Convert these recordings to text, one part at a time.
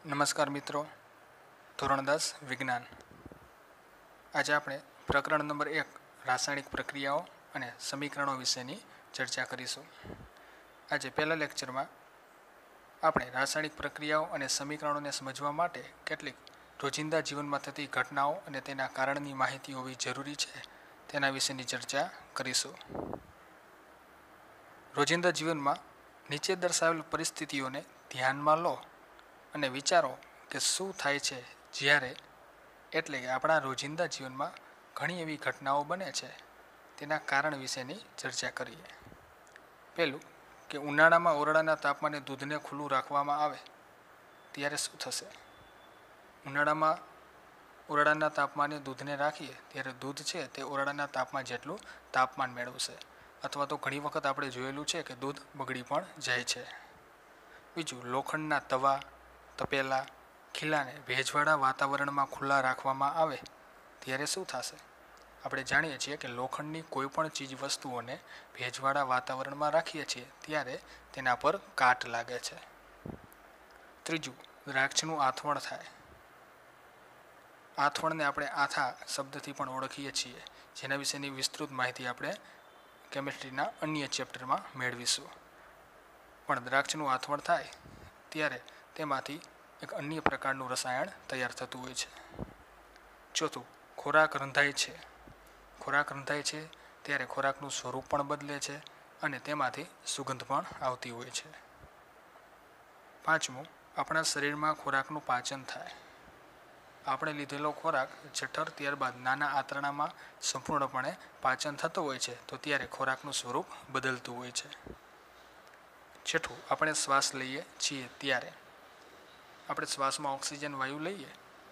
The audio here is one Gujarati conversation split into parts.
નમસ્કાર મિત્રો, ધોરણ 10 વિજ્ઞાન. આજે આપણે પ્રકરણ નંબર 1 રાસાયણિક પ્રક્રિયાઓ અને સમીકરણો વિશેની ચર્ચા કરીશું. આજે પહેલા લેક્ચરમાં આપણે રાસાયણિક પ્રક્રિયાઓ અને સમીકરણોને સમજવા માટે કેટલીક રોજિંદા જીવનમાં થતી ઘટનાઓ અને તેના કારણની માહિતી હોવી જરૂરી છે તેના વિશેની ચર્ચા કરીશું. રોજિંદા જીવનમાં નીચે દર્શાવેલ પરિસ્થિતિઓને ધ્યાનમાં લો અને વિચારો કે શું થાય છે જ્યારે એટલે કે આપણા રોજિંદા જીવનમાં ઘણી એવી ઘટનાઓ બને છે તેના કારણ વિશેની ચર્ચા કરીએ. પહેલું કે ઉનાળામાં ઓરડાના તાપમાને દૂધને ખુલ્લું રાખવામાં આવે ત્યારે શું થશે? ઉનાળામાં ઓરડાના તાપમાને દૂધને રાખીએ ત્યારે દૂધ છે તે ઓરડાના તાપમાન જેટલું તાપમાન મેળવશે, અથવા તો ઘણી વખત આપણે જોયેલું છે કે દૂધ બગડી પણ જાય છે. બીજું, લોખંડના તવા, તપેલા, ખીલાને ભેજવાળા વાતાવરણમાં ખુલ્લા રાખવામાં આવે ત્યારે શું થશે? આપણે જાણીએ છીએ કે લોખંડની કોઈ પણ ચીજ વસ્તુઓને ભેજવાળા વાતાવરણમાં રાખીએ છીએ ત્યારે તેના પર કાટ લાગે છે. ત્રીજું, દ્રાક્ષનું આથવણ થાય. આથવણને આપણે આથા શબ્દથી પણ ઓળખીએ છીએ, જેના વિશેની વિસ્તૃત માહિતી આપણે કેમિસ્ટ્રીના અન્ય ચેપ્ટરમાં મેળવીશું. પણ દ્રાક્ષનું આથવણ થાય ત્યારે તેમાંથી એક અન્ય પ્રકારનું રસાયણ તૈયાર થતું હોય છે. ચોથું, ખોરાક રંધાય છે. ખોરાક રંધાય છે ત્યારે ખોરાકનું સ્વરૂપ પણ બદલે છે અને તેમાંથી સુગંધ પણ આવતી હોય છે. પાંચમું, આપણા શરીરમાં ખોરાકનું પાચન થાય. આપણે લીધેલો ખોરાક જઠર ત્યારબાદ નાના આંતરડામાં સંપૂર્ણપણે પાચન થતો હોય છે તો ત્યારે ખોરાકનું સ્વરૂપ બદલતું હોય છે. છઠ્ઠું, આપણે શ્વાસ લઈએ છીએ ત્યારે આપણે શ્વાસમાં ઓક્સિજન વાયુ લઈએ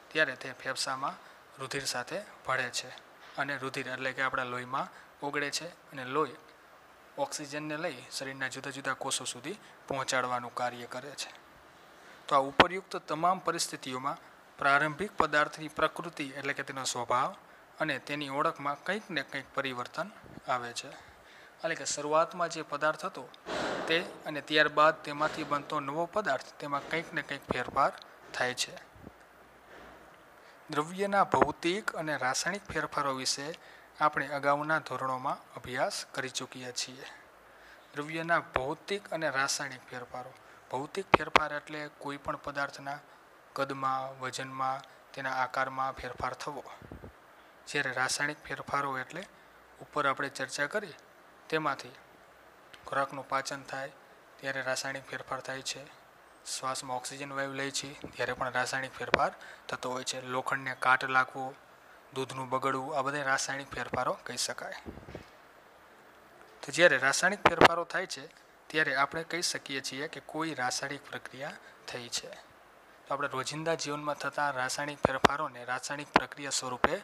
ત્યારે તે ફેફસામાં રુધિર સાથે ભળે છે અને રુધિર એટલે કે આપણા લોહીમાં ઓગળે છે અને લોહી ઓક્સિજનને લઈ શરીરના જુદા જુદા કોષો સુધી પહોંચાડવાનું કાર્ય કરે છે. તો આ ઉપરયુક્ત તમામ પરિસ્થિતિઓમાં પ્રારંભિક પદાર્થની પ્રકૃતિ એટલે કે તેનો સ્વભાવ અને તેની ઓળખમાં કંઈક ને કંઈક પરિવર્તન આવે છે. એટલે કે શરૂઆતમાં જે પદાર્થ હતો તે અને ત્યારબાદ તેમાંથી બનતો નવો પદાર્થ, તેમાં કંઈક ને કંઈક ફેરફાર થાય છે. દ્રવ્યના ભૌતિક અને રાસાયણિક ફેરફારો વિશે આપણે અગાઉના ધોરણોમાં અભ્યાસ કરી ચૂક્યા છીએ. દ્રવ્યના ભૌતિક અને રાસાયણિક ફેરફારો. ભૌતિક ફેરફાર એટલે કોઈ પણ પદાર્થના કદમાં, વજનમાં, તેના આકારમાં ફેરફાર થવો. જ્યારે રાસાયણિક ફેરફારો એટલે ઉપર આપણે ચર્ચા કરી તેમાંથી ખોરાકનું પાચન થાય ત્યારે રાસાયણિક ફેરફાર થાય છે. શ્વાસમાં ઓક્સિજન વાયુ લે છે ત્યારે પણ રાસાયણિક ફેરફાર થતો હોય છે. લોખંડને કાટ લાગવો, દૂધનું બગડવું, આ બધા રાસાયણિક ફેરફારો કહી શકાય. તો જ્યારે રાસાયણિક ફેરફારો થાય છે ત્યારે આપણે કહી શકીએ છીએ કે કોઈ રાસાયણિક પ્રક્રિયા થઈ છે. તો આપણે રોજિંદા જીવનમાં થતા રાસાયણિક ફેરફારોને રાસાયણિક પ્રક્રિયા સ્વરૂપે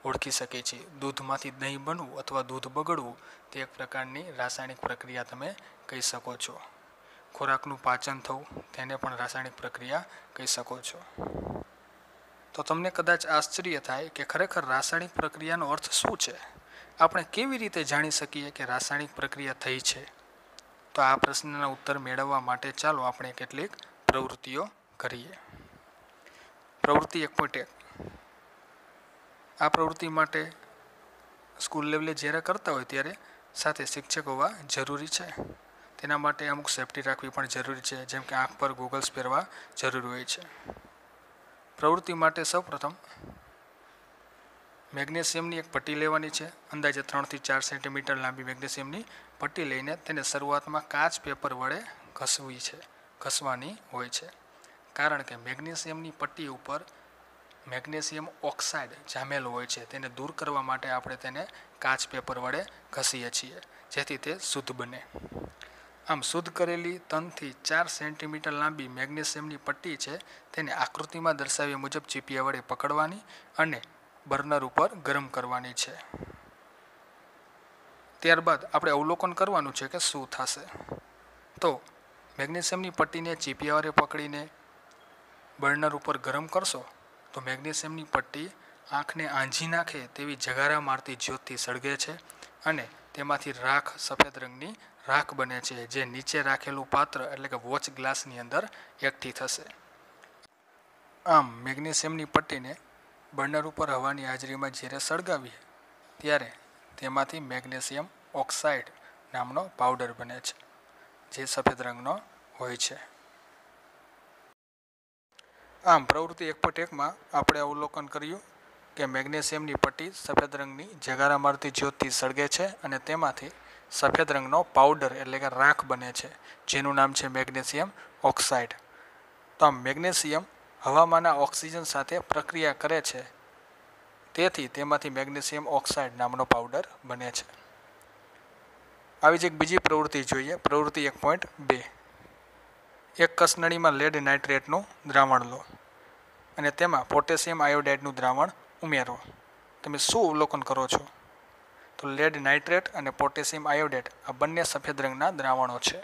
ઓળખી શકીએ છીએ. દૂધમાંથી દહીં બનવું અથવા દૂધ બગડવું તે એક પ્રકારની રાસાયણિક પ્રક્રિયા તમે કહી શકો છો. ખોરાકનું પાચન થવું તેને પણ રાસાયણિક પ્રક્રિયા કહી શકો છો. તો તમને કદાચ આશ્ચર્ય થાય કે ખરેખર રાસાયણિક પ્રક્રિયાનો અર્થ શું છે? આપણે કેવી રીતે જાણી શકીએ કે રાસાયણિક પ્રક્રિયા થઈ છે? તો આ પ્રશ્નના ઉત્તર મેળવવા માટે ચાલો આપણે કેટલીક પ્રવૃત્તિઓ કરીએ. પ્રવૃત્તિ 1.1. આ પ્રવૃત્તિ માટે સ્કૂલ લેવલે જ્યારે કરતા હોય ત્યારે સાથે શિક્ષક હોવા જરૂરી છે. તેના માટે અમુક સેફટી રાખવી પણ જરૂરી છે, જેમ કે આંખ પર ગોગલ્સ પહેરવા જરૂરી હોય છે. પ્રવૃત્તિ માટે સૌપ્રથમ મેગ્નેશિયમની એક પટ્ટી લેવાની છે. અંદાજે 3 થી 4 સેન્ટીમીટર લાંબી મેગ્નેશિયમની પટ્ટી લઈને તેને શરૂઆતમાં કાચ પેપર વડે ઘસવાની હોય છે. કારણ કે મેગ્નેશિયમની પટ્ટી ઉપર મેગ્નેશિયમ ઓક્સાઇડ જામેલો હોય છે. તેને દૂર કરવા માટે આપણે તેને કાચ પેપર વડે ઘસીએ છીએ જેથી તે શુદ્ધ બને. આમ શુદ્ધ કરેલી 3 થી 4 સેન્ટીમીટર લાંબી મેગ્નેશિયમની પટ્ટી છે તેને આકૃતિમાં દર્શાવ્યા મુજબ ચીપિયા વડે પકડવાની અને બર્નર ઉપર ગરમ કરવાની છે. ત્યારબાદ આપણે અવલોકન કરવાનું છે કે શું થશે. તો મેગ્નેશિયમની પટ્ટીને ચીપિયા વડે પકડીને બર્નર ઉપર ગરમ કરશો તો મેગ્નેશિયમની પટ્ટી આંખને આંજી નાખે તેવી જગારા મારતી જ્યોતથી સળગે છે અને તેમાંથી રાખ, સફેદ રંગની રાખ બને છે, જે નીચે રાખેલું પાત્ર એટલે કે વોચ ગ્લાસની અંદર એકઠી થશે. આમ મેગ્નેશિયમની પટ્ટીને બર્નર ઉપર હવાની હાજરીમાં જ્યારે સળગાવીએ ત્યારે તેમાંથી મેગ્નેશિયમ ઓક્સાઇડ નામનો પાવડર બને છે, જે સફેદ રંગનો હોય છે. આમ પ્રવૃત્તિ 1.1માં આપણે અવલોકન કર્યું કે મેગ્નેશિયમની પટ્ટી સફેદ રંગની જગારા મારતી જ્યોતથી સળગે છે અને તેમાંથી સફેદ રંગનો પાવડર એટલે કે રાખ બને છે, જેનું નામ છે મેગ્નેશિયમ ઓક્સાઇડ. તો આમ મેગ્નેશિયમ હવામાંના ઓક્સિજન સાથે પ્રક્રિયા કરે છે, તેથી તેમાંથી મેગ્નેશિયમ ઓક્સાઇડ નામનો પાવડર બને છે. આવી જ એક બીજી પ્રવૃત્તિ જોઈએ, પ્રવૃત્તિ 1.2. એક કસનળીમાં લેડ નાઇટ્રેટનું દ્રાવણ લો અને તેમાં પોટેશિયમ આયોડાઇડનું દ્રાવણ ઉમેરો. તમે શું અવલોકન કરો છો? તો લેડ નાઇટ્રેટ અને પોટેશિયમ આયોડાઇડ આ બંને સફેદ રંગના દ્રાવણો છે.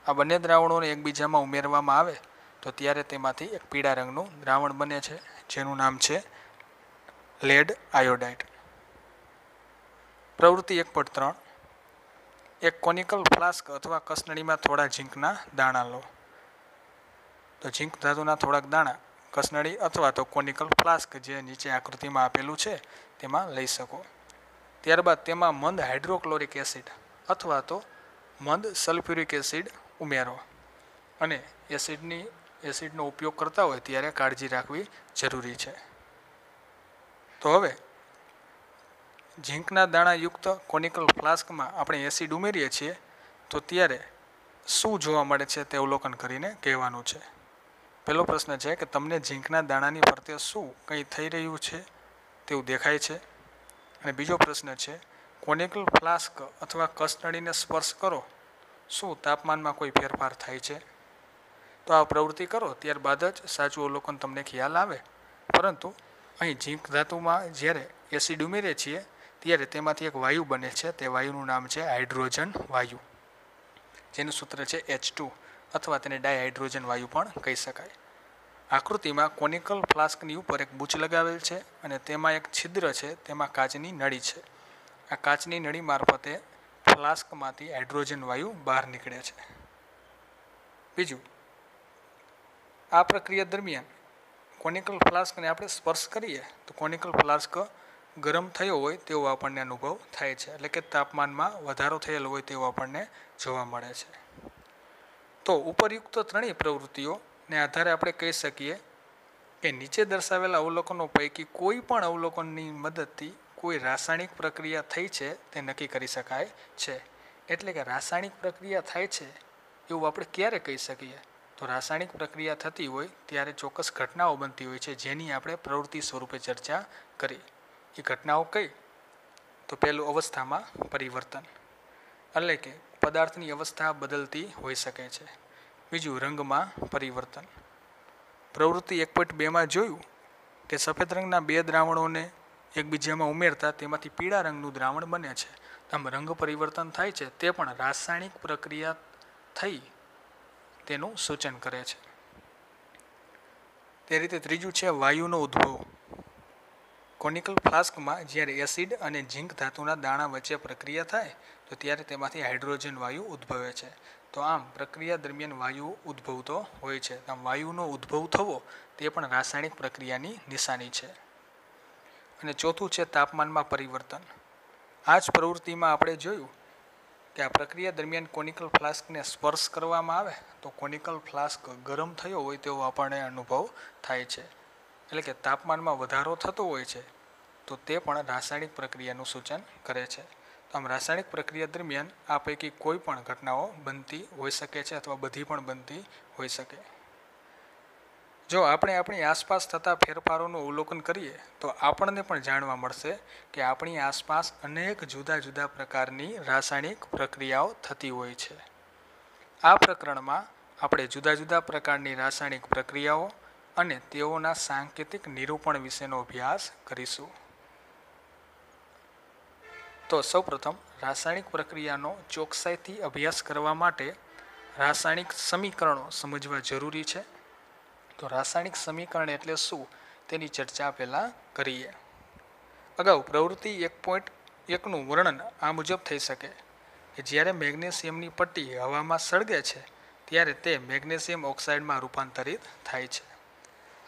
આ બંને દ્રાવણોને એકબીજામાં ઉમેરવામાં આવે તો ત્યારે તેમાંથી એક પીળા રંગનું દ્રાવણ બને છે, જેનું નામ છે લેડ આયોડાઇડ. પ્રવૃત્તિ 1.3. એક કોનિકલ ફ્લાસ્ક અથવા કસનળીમાં થોડા ઝીંકના દાણા લો. તો ઝીંક ધાતુના થોડાક દાણા કસનળી અથવા તો કોનિકલ ફ્લાસ્ક જે નીચે આકૃતિમાં આપેલું છે તેમાં લઈ શકો. ત્યારબાદ તેમાં મંદ હાઇડ્રોક્લોરિક એસિડ અથવા તો મંદ સલ્ફ્યુરિક એસિડ ઉમેરો અને એસિડનો ઉપયોગ કરતા હોય ત્યારે કાળજી રાખવી જરૂરી છે. તો હવે ઝીંકના દાણાયુક્ત કોનિકલ ફ્લાસ્કમાં આપણે એસિડ ઉમેરીએ છીએ તો ત્યારે શું જોવા મળે છે તે અવલોકન કરીને કહેવાનું છે. પહેલો પ્રશ્ન છે કે તમને ઝીંકના દાણાની ફરતે શું કંઈ થઈ રહ્યું છે તેવું દેખાય છે? અને બીજો પ્રશ્ન છે, કોનિકલ ફ્લાસ્ક અથવા કસનળીને સ્પર્શ કરો, શું તાપમાનમાં કોઈ ફેરફાર થાય છે? તો આ પ્રવૃત્તિ કરો ત્યારબાદ જ સાચું અવલોકન તમને ખ્યાલ આવે. પરંતુ અહીં ઝીંક ધાતુમાં જ્યારે એસિડ ઉમેરીએ છીએ ત્યારે તેમાંથી એક વાયુ બને છે, તે વાયુનું નામ છે હાઇડ્રોજન વાયુ, જેનું સૂત્ર છે H2 અથવા તેને ડાયહાઇડ્રોજન વાયુ પણ કહી શકાય. આકૃતિમાં કોનિકલ ફ્લાસ્કની ઉપર એક બૂચ લગાવેલ છે અને તેમાં એક છિદ્ર છે, તેમાં કાચની નળી છે. આ કાચની નળી મારફતે ફ્લાસ્કમાંથી હાઇડ્રોજન વાયુ બહાર નીકળે છે. બીજું, આ પ્રક્રિયા દરમિયાન કોનિકલ ફ્લાસ્કને આપણે સ્પર્શ કરીએ તો કોનિકલ ફ્લાસ્ક ગરમ થયો હોય તેવો આપણને અનુભવ થાય છે, એટલે કે તાપમાનમાં વધારો થયેલો હોય તેવો આપણને જોવા મળે છે. તો ઉપરયુક્ત ત્રણેય પ્રવૃત્તિઓને આધારે આપણે કહી શકીએ કે નીચે દર્શાવેલા અવલોકનો પૈકી કોઈ પણ અવલોકનની મદદથી કોઈ રાસાયણિક પ્રક્રિયા થઈ છે તે નક્કી કરી શકાય છે. એટલે કે રાસાયણિક પ્રક્રિયા થાય છે એવું આપણે ક્યારે કહી શકીએ? તો રાસાયણિક પ્રક્રિયા થતી હોય ત્યારે ચોક્કસ ઘટનાઓ બનતી હોય છે, જેની આપણે પ્રવૃત્તિ સ્વરૂપે ચર્ચા કરી. એ ઘટનાઓ કઈ? તો પહેલું અવસ્થામાં પરિવર્તન, એટલે કે પદાર્થની અવસ્થા બદલતી હોઈ શકે છે. બીજું રંગમાં પરિવર્તન. પ્રવૃત્તિ 1.2માં જોયું કે સફેદ રંગના બે દ્રાવણોને એકબીજામાં ઉમેરતા તેમાંથી પીળા રંગનું દ્રાવણ બને છે. આમ રંગ પરિવર્તન થાય છે તે પણ રાસાયણિક પ્રક્રિયા થઈ તેનું સૂચન કરે છે. તે રીતે ત્રીજું છે વાયુનો ઉદ્ભવ. કોનિકલ ફ્લાસ્કમાં જ્યારે એસિડ અને ઝીંક ધાતુના દાણા વચ્ચે પ્રક્રિયા થાય તો ત્યારે તેમાંથી હાઇડ્રોજન વાયુ ઉદ્ભવે છે. તો આમ પ્રક્રિયા દરમિયાન વાયુ ઉદ્ભવતો હોય છે. આમ વાયુનો ઉદ્ભવ થવો તે પણ રાસાયણિક પ્રક્રિયાની નિશાની છે. અને ચોથું છે તાપમાનમાં પરિવર્તન. આ જ પ્રવૃત્તિમાં આપણે જોયું કે આ પ્રક્રિયા દરમિયાન કોનિકલ ફ્લાસ્કને સ્પર્શ કરવામાં આવે તો કોનિકલ ફ્લાસ્ક ગરમ થયો હોય તેવો આપણને અનુભવ થાય છે. એટલે કે તાપમાનમાં વધારો થતો હોય છે તો તે પણ રાસાયણિક પ્રક્રિયાનું સૂચન કરે છે. તો આમ રાસાયણિક પ્રક્રિયા દરમિયાન આ પૈકી કોઈ પણ ઘટનાઓ બનતી હોઈ શકે છે અથવા બધી પણ બનતી હોઈ શકે. જો આપણે આપણી આસપાસ થતા ફેરફારોનું અવલોકન કરીએ તો આપણને પણ જાણવા મળશે કે આપણી આસપાસ અનેક જુદા જુદા પ્રકારની રાસાયણિક પ્રક્રિયાઓ થતી હોય છે. આ પ્રકરણમાં આપણે જુદા જુદા પ્રકારની રાસાયણિક પ્રક્રિયાઓ અને તેઓના સાંકેતિક નિરૂપણ વિશેનો અભ્યાસ કરીશું. તો સૌપ્રથમ રાસાયણિક પ્રક્રિયાનો ચોકસાઈથી અભ્યાસ કરવા માટે રાસાયણિક સમીકરણો સમજવા જરૂરી છે. તો રાસાયણિક સમીકરણ એટલે શું તેની ચર્ચા પહેલાં કરીએ. અગાઉ પ્રવૃત્તિ 1.1નું વર્ણન આ મુજબ થઈ શકે કે જ્યારે મેગ્નેશિયમની પટ્ટી હવામાં સળગે છે ત્યારે તે મેગ્નેશિયમ ઓક્સાઇડમાં રૂપાંતરિત થાય છે.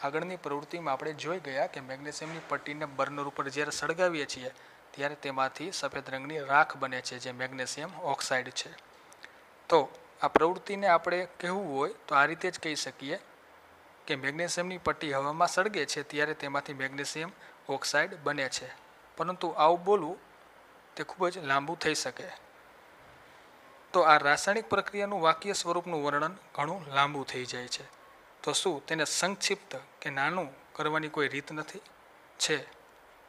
આગળની પ્રવૃત્તિમાં આપણે જોઈ ગયા કે મેગ્નેશિયમની પટ્ટીને બર્નર ઉપર જ્યારે સળગાવીએ છીએ ત્યારે તેમાંથી સફેદ રંગની રાખ બને છે, જે મેગ્નેશિયમ ઓક્સાઇડ છે. તો આ પ્રવૃત્તિને આપણે કહેવું હોય તો આ રીતે જ કહી શકીએ કે મેગ્નેશિયમની પટ્ટી હવામાં સળગે છે ત્યારે તેમાંથી મેગ્નેશિયમ ઓક્સાઇડ બને છે. પરંતુ આવું બોલવું તે ખૂબ જ લાંબુ થઈ શકે. તો આ રાસાયણિક પ્રક્રિયાનું વાક્ય સ્વરૂપનું વર્ણન ઘણું લાંબુ થઈ જાય છે. તો શું તેને સંક્ષિપ્ત કે નાનું કરવાની કોઈ રીત નથી? છે.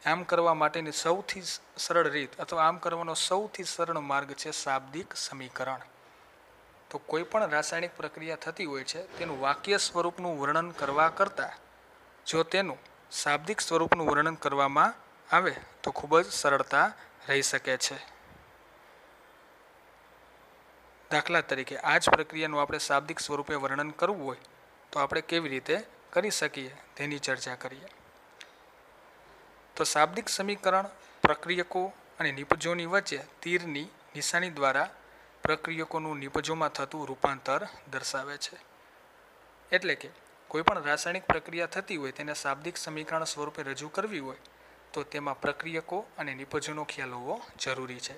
આમ કરવા માટેની સૌથી સરળ રીત અથવા આમ કરવાનો સૌથી સરળ માર્ગ છે શાબ્દિક સમીકરણ. તો કોઈ પણ રાસાયણિક પ્રક્રિયા થતી હોય છે તેનું વાક્ય સ્વરૂપનું વર્ણન કરવા કરતાં જો તેનું શાબ્દિક સ્વરૂપનું વર્ણન કરવામાં આવે તો ખૂબ જ સરળતા રહી શકે છે. દાખલા તરીકે આ જ પ્રક્રિયાનું આપણે શાબ્દિક સ્વરૂપે વર્ણન કરવું હોય તો આપણે કેવી રીતે કરી શકીએ તેની ચર્ચા કરીએ. તો શાબ્દિક સમીકરણ પ્રક્રિયકો અને નિપજોની વચ્ચે તીરની નિશાની દ્વારા પ્રક્રિયકોનું નિપજોમાં થતું રૂપાંતર દર્શાવે છે. એટલે કે કોઈપણ રાસાયણિક પ્રક્રિયા થતી હોય તેને શાબ્દિક સમીકરણ સ્વરૂપે રજૂ કરવી હોય તો તેમાં પ્રક્રિયકો અને નિપજોનો ખ્યાલ હોવો જરૂરી છે.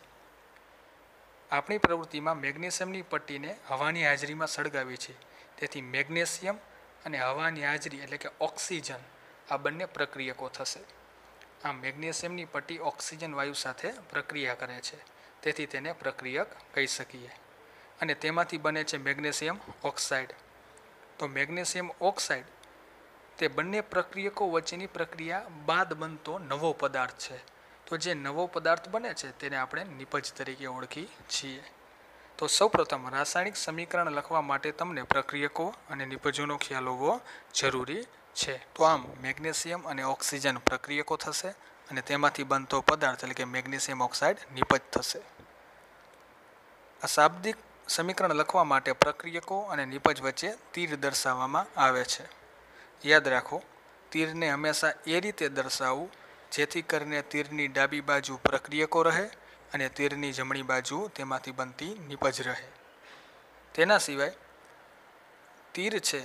આપણી પ્રવૃત્તિમાં મેગ્નેશિયમની પટ્ટીને હવાની હાજરીમાં સળગાવી છે. તેથી મેગ્નેશિયમ અને હવાની હાજરી એટલે કે ઓક્સિજન આ બંને પ્રક્રિયકો થશે. આમ મેગ્નેશિયમની પટ્ટી ઓક્સિજન વાયુ સાથે પ્રક્રિયા કરે છે. તેથી તેને પ્રક્રિયક કહી શકીએ. અને તેમાંથી બને છે મેગ્નેશિયમ ઓક્સાઇડ. તો મેગ્નેશિયમ ઓક્સાઇડ તે બંને પ્રક્રિયકો વચ્ચેની પ્રક્રિયા બાદ બનતો નવો પદાર્થ છે. તો જે નવો પદાર્થ બને છે તેને આપણે નિપજ તરીકે ઓળખી છીએ. તો સૌપ્રથમ રાસાયણિક સમીકરણ લખવા માટે તમને પ્રક્રિયકો અને નિપજોનો ખ્યાલ હોવો જરૂરી છે. તો આમ મેગ્નેશિયમ અને ઓક્સિજન પ્રક્રિયકો થશે અને તેમાંથી બનતો પદાર્થ એટલે કે મેગ્નેશિયમ ઓક્સાઇડ નિપજ થશે. આ શાબ્દિક સમીકરણ લખવા માટે પ્રક્રિયકો અને નિપજ વચ્ચે તીર દર્શાવવામાં આવે છે. યાદ રાખો, તીરને હંમેશા એ રીતે દર્શાવવું જેથી કરીને તીરની ડાબી બાજુ પ્રક્રિયકો રહે અને તીરની જમણી બાજુ તેમાંથી બનતી નિપજ રહે. તેના સિવાય તીર છે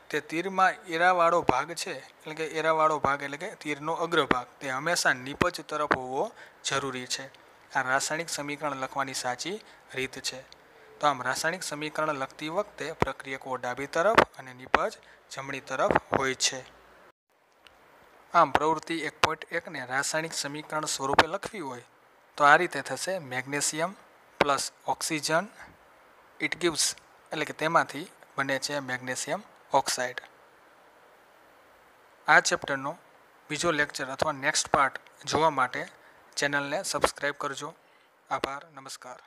તે તીરમાં એરાવાળો ભાગ છે એટલે કે તીરનો અગ્રભાગ તે હંમેશા નિપજ તરફ હોવો જરૂરી છે. આ રાસાયણિક સમીકરણ લખવાની સાચી રીત છે. તો આમ રાસાયણિક સમીકરણ લખતી વખતે પ્રક્રિયકો ડાબી તરફ અને નિપજ જમણી તરફ હોય છે. આમ પ્રવૃત્તિ 1.1 ને રાસાયણિક સમીકરણ સ્વરૂપે લખવી હોય તો આ રીતે થશે: magnesium plus oxygen it gives એટલે કે તેમાંથી બને છે મેગ્નેશિયમ ઓક્સાઇડ. આ ચેપ્ટરનો બીજો લેક્ચર અથવા નેક્સ્ટ પાર્ટ જોવા માટે ચેનલને સબસ્ક્રાઈબ કરજો. આભાર. નમસ્કાર.